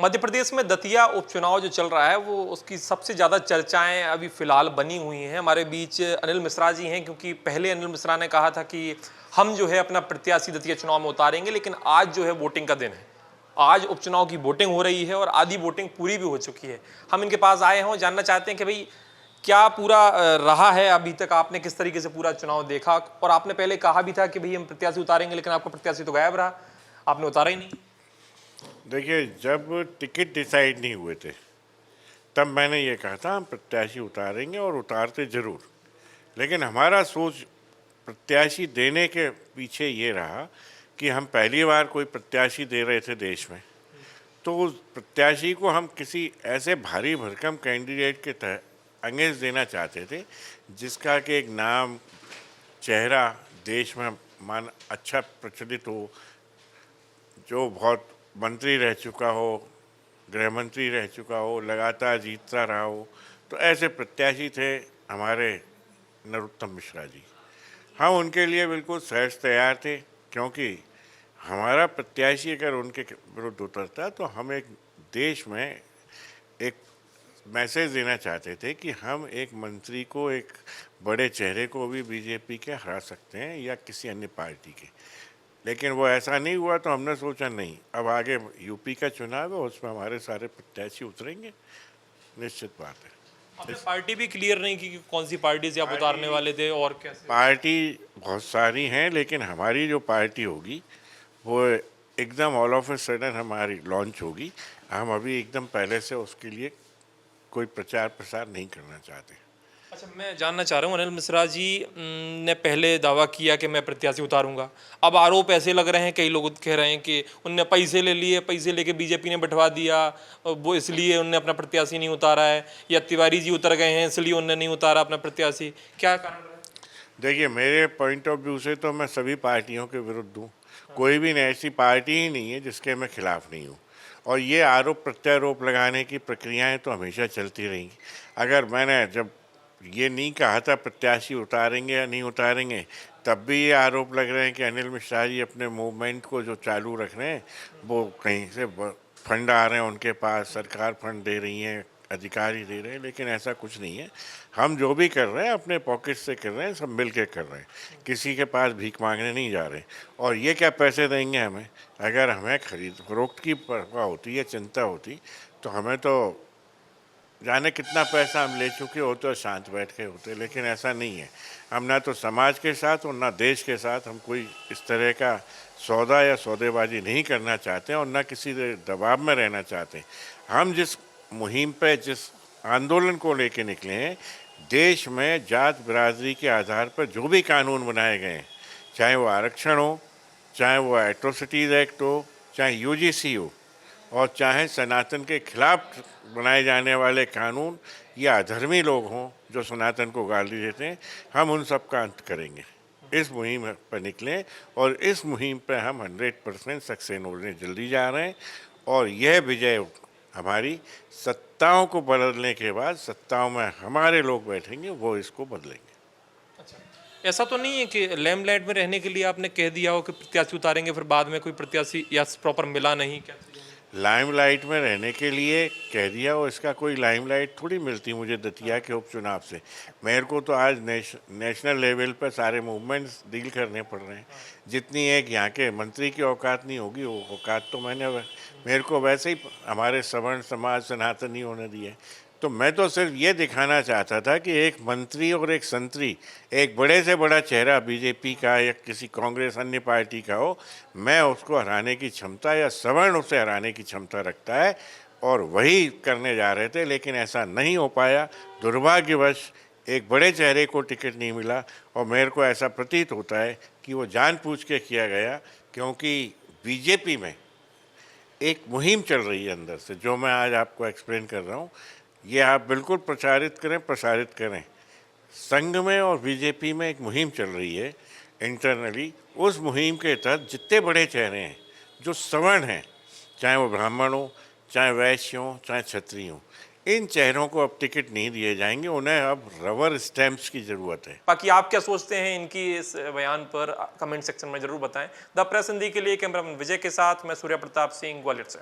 मध्य प्रदेश में दतिया उपचुनाव जो चल रहा है वो उसकी सबसे ज़्यादा चर्चाएं अभी फिलहाल बनी हुई हैं। हमारे बीच अनिल मिश्रा जी हैं, क्योंकि पहले अनिल मिश्रा ने कहा था कि हम जो है अपना प्रत्याशी दतिया चुनाव में उतारेंगे, लेकिन आज जो है वोटिंग का दिन है। आज उपचुनाव की वोटिंग हो रही है और आधी वोटिंग पूरी भी हो चुकी है। हम इनके पास आए हैं और जानना चाहते हैं कि भाई क्या पूरा रहा है अभी तक, आपने किस तरीके से पूरा चुनाव देखा। और आपने पहले कहा भी था कि भाई हम प्रत्याशी उतारेंगे, लेकिन आपका प्रत्याशी तो गायब रहा, आपने उतारा ही नहीं। देखिए, जब टिकट डिसाइड नहीं हुए थे तब मैंने ये कहा था हम प्रत्याशी उतारेंगे और उतारते ज़रूर। लेकिन हमारा सोच प्रत्याशी देने के पीछे ये रहा कि हम पहली बार कोई प्रत्याशी दे रहे थे देश में, तो उस प्रत्याशी को हम किसी ऐसे भारी भरकम कैंडिडेट के तहत अगेंस्ट देना चाहते थे जिसका कि एक नाम, चेहरा देश में मान अच्छा प्रचलित हो, जो बहुत मंत्री रह चुका हो, गृह मंत्री रह चुका हो, लगातार जीतता रहा हो। तो ऐसे प्रत्याशी थे हमारे नरोत्तम मिश्रा जी। हम उनके लिए बिल्कुल सहज तैयार थे, क्योंकि हमारा प्रत्याशी अगर उनके विरुद्ध उतरता तो हम एक देश में एक मैसेज देना चाहते थे कि हम एक मंत्री को, एक बड़े चेहरे को भी बीजेपी के हरा सकते हैं या किसी अन्य पार्टी के। लेकिन वो ऐसा नहीं हुआ, तो हमने सोचा नहीं, अब आगे यूपी का चुनाव है, उसमें हमारे सारे प्रत्याशी उतरेंगे, निश्चित बात है। आपने पार्टी भी क्लियर नहीं की कि कौन सी पार्टी से आप उतारने वाले थे और कैसे? पार्टी बहुत सारी हैं, लेकिन हमारी जो पार्टी होगी वो एकदम ऑल ऑफ ए सडन हमारी लॉन्च होगी। हम अभी एकदम पहले से उसके लिए कोई प्रचार प्रसार नहीं करना चाहते। अच्छा, मैं जानना चाह रहा हूँ, अनिल मिश्रा जी ने पहले दावा किया कि मैं प्रत्याशी उतारूंगा। अब आरोप ऐसे लग रहे हैं, कई लोग कह रहे हैं कि उनने पैसे ले लिए, पैसे लेके बीजेपी ने बैठवा दिया, वो इसलिए उनने अपना प्रत्याशी नहीं उतारा है, या तिवारी जी उतर गए हैं इसलिए उनने नहीं उतारा अपना प्रत्याशी। क्या कारण रहा? देखिए, मेरे पॉइंट ऑफ व्यू से तो मैं सभी पार्टियों के विरुद्ध हूँ। कोई भी ऐसी पार्टी ही नहीं है जिसके मैं खिलाफ नहीं हूँ। और ये आरोप प्रत्यारोप लगाने की प्रक्रियाएं तो हमेशा चलती रहेंगी। अगर मैंने जब ये नहीं कहा था प्रत्याशी उतारेंगे या नहीं उतारेंगे, तब भी ये आरोप लग रहे हैं कि अनिल मिश्रा जी अपने मूवमेंट को जो चालू रख रहे हैं, वो कहीं से फंड आ रहे हैं उनके पास, सरकार फंड दे रही है, अधिकारी दे रहे हैं। लेकिन ऐसा कुछ नहीं है। हम जो भी कर रहे हैं अपने पॉकेट से कर रहे हैं, सब मिल के कर रहे हैं, किसी के पास भीख मांगने नहीं जा रहे। और ये क्या पैसे देंगे हमें? अगर हमें खरीद फरोख्त की परवाह होती या चिंता होती तो हमें तो जाने कितना पैसा हम ले चुके होते और शांत बैठ के होते। लेकिन ऐसा नहीं है। हम ना तो समाज के साथ और ना देश के साथ हम कोई इस तरह का सौदा या सौदेबाजी नहीं करना चाहते और ना किसी दबाव में रहना चाहते। हम जिस मुहिम पे, जिस आंदोलन को लेके निकले हैं, देश में जात बिरादरी के आधार पर जो भी कानून बनाए गए हैं, चाहे वो आरक्षण हो, चाहे वो एट्रोसिटीज़ एक्ट हो, चाहे यूजीसी हो, और चाहे सनातन के खिलाफ बनाए जाने वाले कानून या अधर्मी लोग हों जो सनातन को गाली देते हैं, हम उन सब का अंत करेंगे। इस मुहिम पर निकलें और इस मुहिम पर हम 100% सक्सेस होने जल्दी जा रहे हैं। और यह विजय हमारी सत्ताओं को बदलने के बाद, सत्ताओं में हमारे लोग बैठेंगे, वो इसको बदलेंगे। अच्छा, ऐसा तो नहीं है कि लेमलाइट में रहने के लिए आपने कह दिया हो कि प्रत्याशी उतारेंगे, फिर बाद में कोई प्रत्याशी या प्रॉपर मिला नहीं? क्या लाइमलाइट में रहने के लिए कह दिया, और इसका कोई लाइमलाइट थोड़ी मिलती मुझे दतिया के उपचुनाव से। मेरे को तो आज नेशनल लेवल पर सारे मूवमेंट्स डील करने पड़ रहे हैं। जितनी एक यहाँ के मंत्री की औकात नहीं होगी, वो औकात तो मेरे को वैसे ही हमारे सवर्ण समाज सनातन ही होने दिए। तो मैं तो सिर्फ ये दिखाना चाहता था कि एक मंत्री और एक संतरी, एक बड़े से बड़ा चेहरा बीजेपी का या किसी कांग्रेस अन्य पार्टी का हो, मैं उसको हराने की क्षमता या सवर्ण उसे हराने की क्षमता रखता है, और वही करने जा रहे थे। लेकिन ऐसा नहीं हो पाया। दुर्भाग्यवश एक बड़े चेहरे को टिकट नहीं मिला, और मेरे को ऐसा प्रतीत होता है कि वो जानबूझ के किया गया, क्योंकि बीजेपी में एक मुहिम चल रही है अंदर से, जो मैं आज आपको एक्सप्लेन कर रहा हूँ। ये आप बिल्कुल प्रचारित करें, प्रसारित करें। संघ में और बीजेपी में एक मुहिम चल रही है इंटरनली। उस मुहिम के तहत जितने बड़े चेहरे हैं जो सवर्ण हैं, चाहे वो ब्राह्मण हो, चाहे वैश्य हो, चाहे क्षत्रिय हो, इन चेहरों को अब टिकट नहीं दिए जाएंगे। उन्हें अब रबर स्टैंप्स की ज़रूरत है। बाकी आप क्या सोचते हैं इनकी इस बयान पर, कमेंट सेक्शन में जरूर बताएं। द प्रेस हिंदी के लिए कैमरामैन विजय के साथ मैं सूर्य प्रताप सिंह, ग्वालियर से।